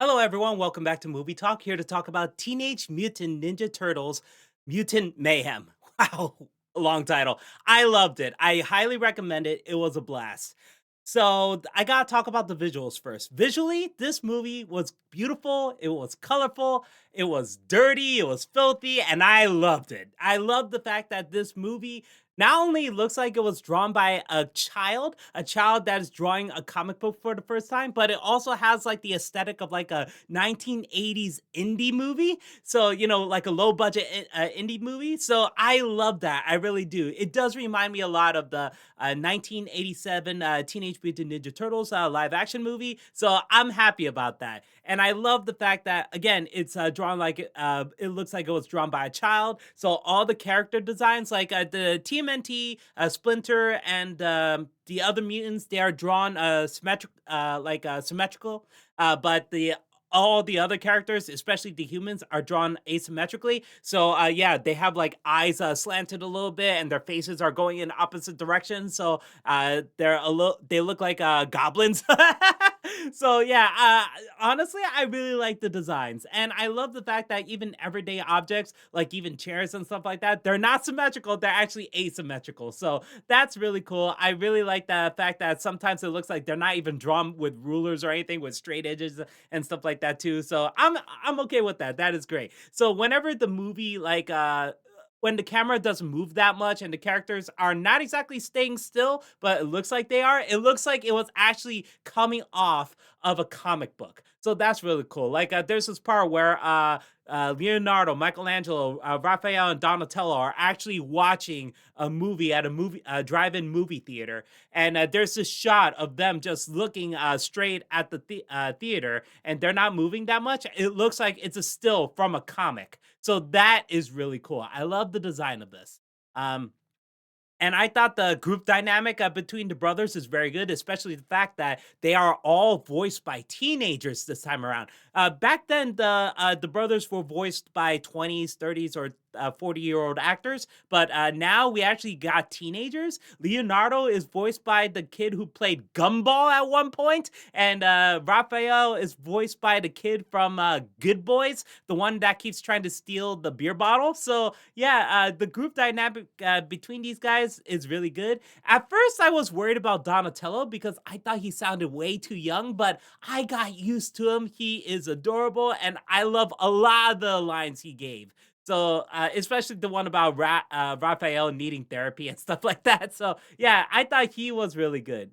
Hello, everyone. Welcome back to Movie Talk. Here to talk about Teenage Mutant Ninja Turtles Mutant Mayhem. Wow, long title. I loved it. I highly recommend it. It was a blast. I gotta talk about the visuals first. Visually, this movie was beautiful. It was colorful. It was dirty. It was filthy, and I loved it. I loved the fact that this movie not only looks like it was drawn by a child that is drawing a comic book for the first time, but it also has like the aesthetic of like a 1980s indie movie. Like a low budget indie movie. So I love that. I really do. It does remind me a lot of the 1987 Teenage Mutant Ninja Turtles live action movie. So I'm happy about that. And I love the fact that, again, it's drawn like it looks like it was drawn by a child. So all the character designs, like the TMNT, Splinter, and the other mutants, they are drawn symmetrical. But the all the other characters, especially the humans, are drawn asymmetrically. Yeah, they have like eyes slanted a little bit, and their faces are going in opposite directions. They look like goblins. Honestly, I really like the designs, and I love the fact that even everyday objects, like even chairs and stuff like that, they're not symmetrical; they're actually asymmetrical. So that's really cool. I really like the fact that sometimes it looks like they're not even drawn with rulers or anything, with straight edges and stuff like that too. So I'm okay with that. That is great. So whenever the movie when the camera doesn't move that much and the characters are not exactly staying still, but it looks like they are, it looks like it was actually coming off of a comic book. So that's really cool. There's this part where Leonardo, Michelangelo, Raphael, and Donatello are actually watching a movie at a drive-in movie theater, and there's this shot of them just looking straight at the theater, and they're not moving that much. It looks like it's a still from a comic. So that is really cool. I love the design of this. Um, and I thought the group dynamic between the brothers is very good, especially the fact that they are all voiced by teenagers this time around. Back then, the brothers were voiced by 20s, 30s, or 40-year-old actors, but now we actually got teenagers. Leonardo is voiced by the kid who played Gumball at one point, and Raphael is voiced by the kid from Good Boys, the one that keeps trying to steal the beer bottle. The group dynamic between these guys is really good. At first, I was worried about Donatello because I thought he sounded way too young, but I got used to him. He is adorable, and I love a lot of the lines he gave. Especially the one about Raphael needing therapy and stuff like that. So, yeah, I thought he was really good.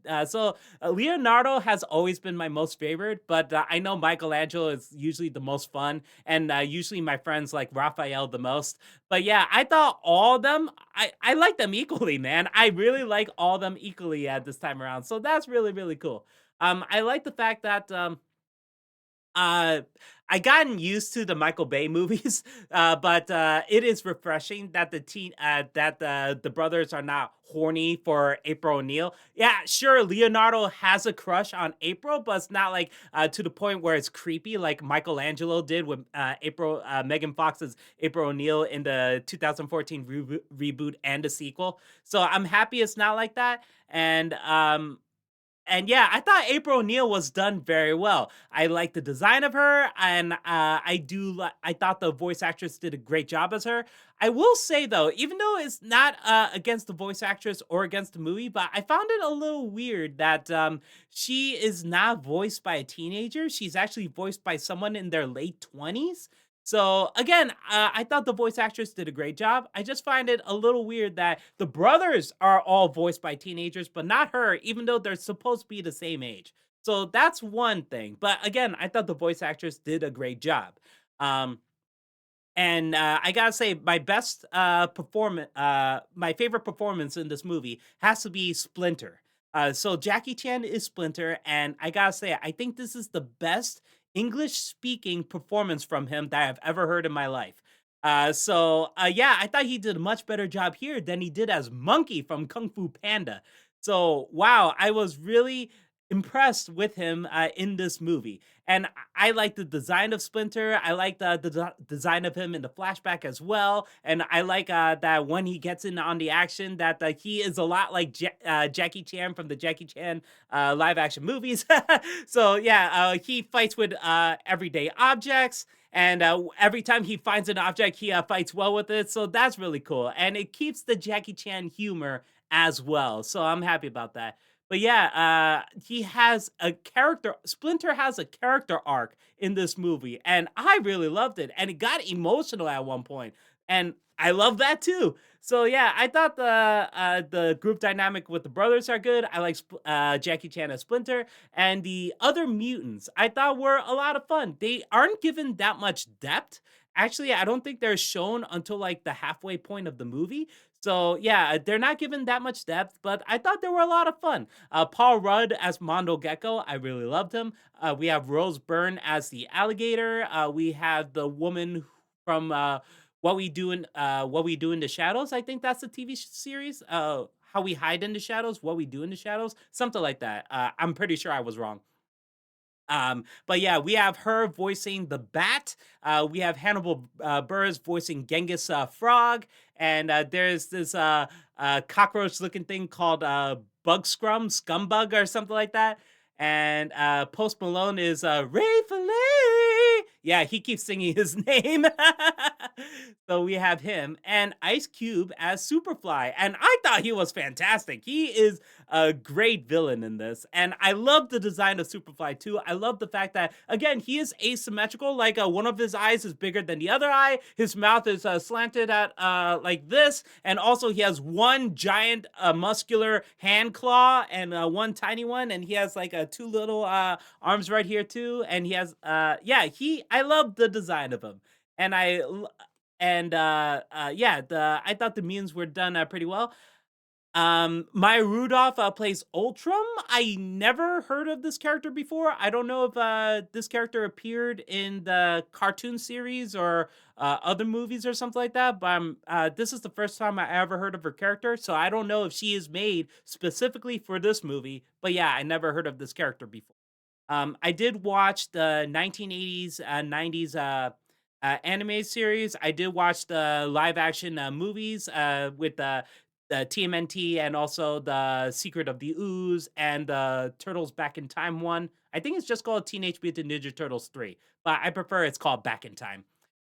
Leonardo has always been my most favorite, but I know Michelangelo is usually the most fun, and usually my friends like Raphael the most. But yeah, I thought all of them, I like them equally, man. I really like all of them equally at this time around. So that's really, really cool. I like the fact that uh, I gotten used to the Michael Bay movies, but it is refreshing that the brothers are not horny for April O'Neil. Yeah, sure, Leonardo has a crush on April, but it's not like to the point where it's creepy like Michelangelo did with Megan Fox's April O'Neil in the 2014 reboot and the sequel. So I'm happy it's not like that, and yeah, I thought April O'Neil was done very well. I like the design of her, and I thought the voice actress did a great job as her. I will say though, even though it's not against the voice actress or against the movie, but I found it a little weird that she is not voiced by a teenager. She's actually voiced by someone in their late 20s. So again, I thought the voice actress did a great job. I just find it a little weird that the brothers are all voiced by teenagers, but not her, even though they're supposed to be the same age. So that's one thing. But again, I thought the voice actress did a great job. Um, and I gotta say, my favorite performance in this movie has to be Splinter. So Jackie Chan is Splinter, and I gotta say, I think this is the best English speaking performance from him that I've ever heard in my life. Yeah, I thought he did a much better job here than he did as Monkey from Kung Fu Panda. So wow, I was really impressed with him in this movie. And I like the design of Splinter. I like design of him in the flashback as well. And I like that when he gets in on the action, that he is a lot like Jackie Chan from the Jackie Chan live action movies. So yeah, he fights with everyday objects. And every time he finds an object, he fights well with it. So that's really cool. And it keeps the Jackie Chan humor as well. So I'm happy about that. But yeah, he has a character. Splinter has a character arc in this movie, and I really loved it. And it got emotional at one point, and I love that too. So yeah, I thought the group dynamic with the brothers are good. I like Jackie Chan as Splinter, and the other mutants I thought were a lot of fun. They aren't given that much depth. Actually, I don't think they're shown until like the halfway point of the movie. So yeah, they're not given that much depth, but I thought they were a lot of fun. Paul Rudd as Mondo Gecko, I really loved him. We have Rose Byrne as the alligator. We have the woman from What We Do in the Shadows. I think that's the TV series. How We Hide in the Shadows, What We Do in the Shadows, something like that. I'm pretty sure I was wrong. But yeah, we have her voicing the Bat. We have Hannibal Buress voicing Genghis Frog, and there's this cockroach-looking thing called Bug Scrum, Scumbug, or something like that. And Post Malone is Ray Fillet. Yeah, he keeps singing his name. So we have him and Ice Cube as Superfly, and I thought he was fantastic. He is a great villain in this. And I love the design of Superfly too. I love the fact that again he is asymmetrical. Like one of his eyes is bigger than the other eye. His mouth is slanted at like this, and also he has one giant muscular hand claw and one tiny one, and he has like two little arms right here too. And he has yeah he I love the design of him, and yeah the I thought the mutants were done pretty well. Maya Rudolph plays Ultram. I never heard of this character before. I don't know if this character appeared in the cartoon series or other movies or something like that. But this is the first time I ever heard of her character, so I don't know if she is made specifically for this movie. But yeah, I never heard of this character before. I did watch the 1980s, 90s anime series. I did watch the live action movies with the TMNT and also the Secret of the Ooze and the Turtles Back in Time one. I think it's just called Teenage Mutant Ninja Turtles 3, but I prefer it's called Back in Time.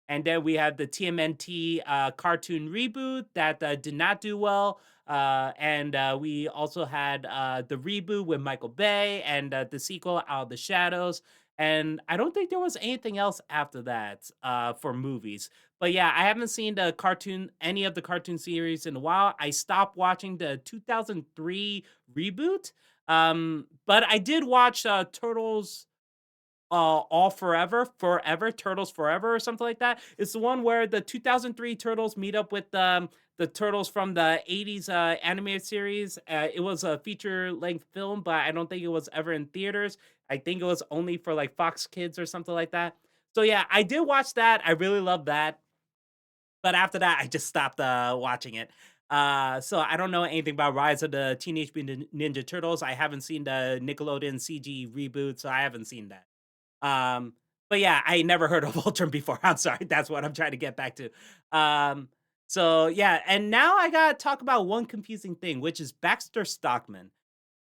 And then we have the TMNT cartoon reboot that did not do well. And we also had the reboot with Michael Bay and the sequel Out of the Shadows. And I don't think there was anything else after that for movies. But yeah, I haven't seen any of the cartoon series in a while. I stopped watching the 2003 reboot. But I did watch Turtles All Forever, Turtles Forever, or something like that. It's the one where the 2003 Turtles meet up with the Turtles from the 80s animated series. It was a feature length film, but I don't think it was ever in theaters. I think it was only for like Fox Kids or something like that. So yeah, I did watch that. I really loved that. But after that, I just stopped watching it. So I don't know anything about Rise of the Teenage Mutant Ninja Turtles. I haven't seen the Nickelodeon CG reboot, so I haven't seen that. Um, but yeah, I never heard of Ultron before. I'm sorry. That's what I'm trying to get back to. Um, so yeah, and now I gotta talk about one confusing thing, which is Baxter Stockman.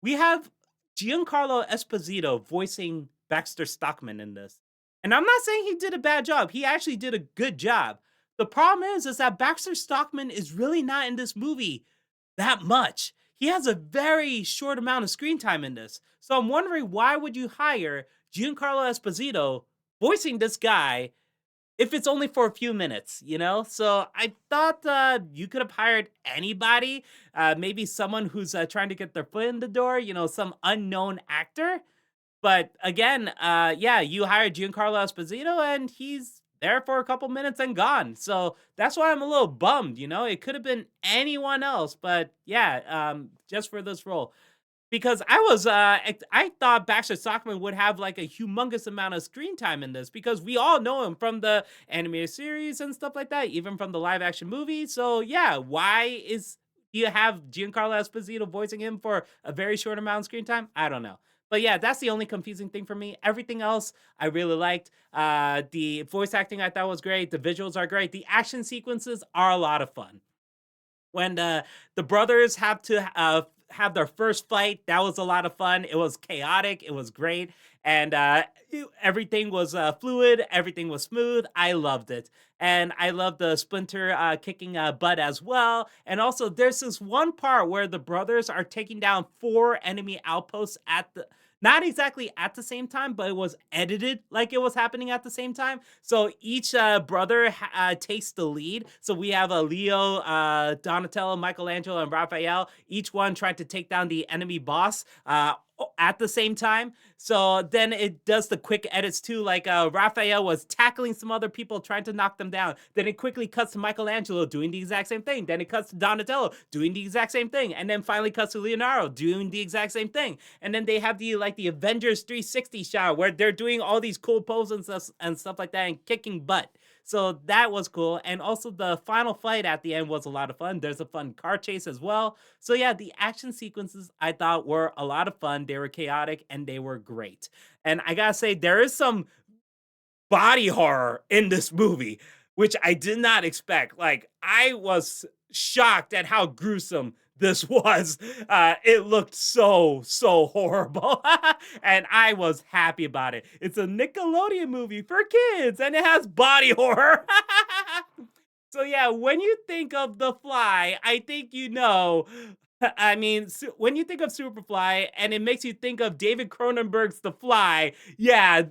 We have Giancarlo Esposito voicing Baxter Stockman in this. And I'm not saying he did a bad job. He actually did a good job. The problem is that Baxter Stockman is really not in this movie that much. He has a very short amount of screen time in this. So I'm wondering why would you hire Giancarlo Esposito voicing this guy if it's only for a few minutes, you know? So I thought you could have hired anybody, maybe someone who's trying to get their foot in the door, some unknown actor. But again, yeah, you hired Giancarlo Esposito and he's there for a couple minutes and gone. So that's why I'm a little bummed, It could have been anyone else, but yeah, just for this role. Because I thought Baxter Stockman would have like a humongous amount of screen time in this because we all know him from the animated series and stuff like that, even from the live action movie. So yeah, why is you have Giancarlo Esposito voicing him for a very short amount of screen time? I don't know. But yeah, that's the only confusing thing for me. Everything else I really liked. The voice acting I thought was great. The visuals are great. The action sequences are a lot of fun. When the brothers have to have their first fight, that was a lot of fun. It was chaotic. It was great, and everything was fluid. Everything was smooth. I loved it, and I love the Splinter kicking butt as well. And also, there's this one part where the brothers are taking down four enemy outposts at the not exactly at the same time, but it was edited like it was happening at the same time. So each brother takes the lead. So we have a Leo, Donatello, Michelangelo, and Raphael. Each one trying to take down the enemy boss at the same time. So then it does the quick edits too. Like Raphael was tackling some other people, trying to knock them down. Then it quickly cuts to Michelangelo doing the exact same thing. Then it cuts to Donatello doing the exact same thing. And then finally cuts to Leonardo doing the exact same thing. And then they have the Avengers 360 shot where they're doing all these cool poses and stuff like that and kicking butt. So that was cool. And also the final fight at the end was a lot of fun. There's a fun car chase as well. So yeah, the action sequences I thought were a lot of fun. They were chaotic and they were great. And I gotta say, there is some body horror in this movie, which I did not expect. Like, I was shocked at how gruesome this was. It looked so horrible. And I was happy about it. It's a Nickelodeon movie for kids and it has body horror. So yeah, when you think of The Fly, I think you know. I mean, when you think of Superfly and it makes you think of David Cronenberg's The Fly, yeah,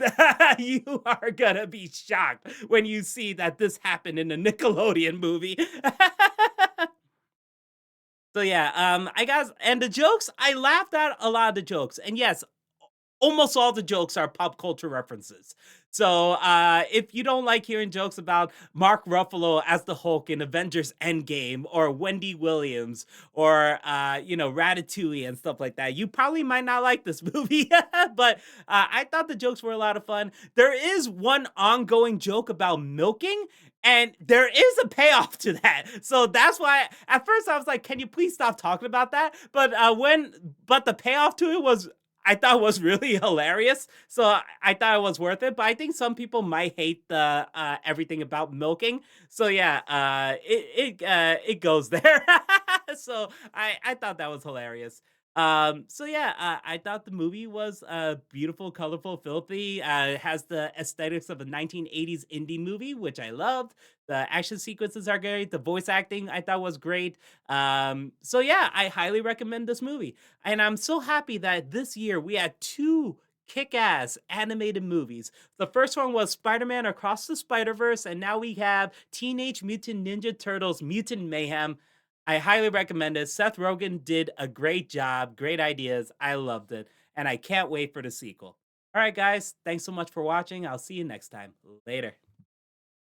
you are gonna be shocked when you see that this happened in a Nickelodeon movie. So yeah, I guess, and the jokes, I laughed at a lot of the jokes, and yes, almost all the jokes are pop culture references. So if you don't like hearing jokes about Mark Ruffalo as the Hulk in Avengers Endgame, or Wendy Williams, or Ratatouille and stuff like that, you probably might not like this movie. But I thought the jokes were a lot of fun. There is one ongoing joke about milking. And there is a payoff to that. So that's why at first I was like, can you please stop talking about that? But the payoff to it was I thought was really hilarious. So I thought it was worth it. But I think some people might hate the everything about milking. So yeah, it goes there. So I thought that was hilarious. So yeah, I thought the movie was beautiful, colorful, filthy. It has the aesthetics of a 1980s indie movie, which I loved. The action sequences are great. The voice acting I thought was great. So yeah, I highly recommend this movie. And I'm so happy that this year we had two kick-ass animated movies. The first one was Spider-Man Across the Spider-Verse, and now we have Teenage Mutant Ninja Turtles Mutant Mayhem. I highly recommend it. Seth Rogen did a great job, great ideas. I loved it, and I can't wait for the sequel. All right, guys, thanks so much for watching. I'll see you next time. Later.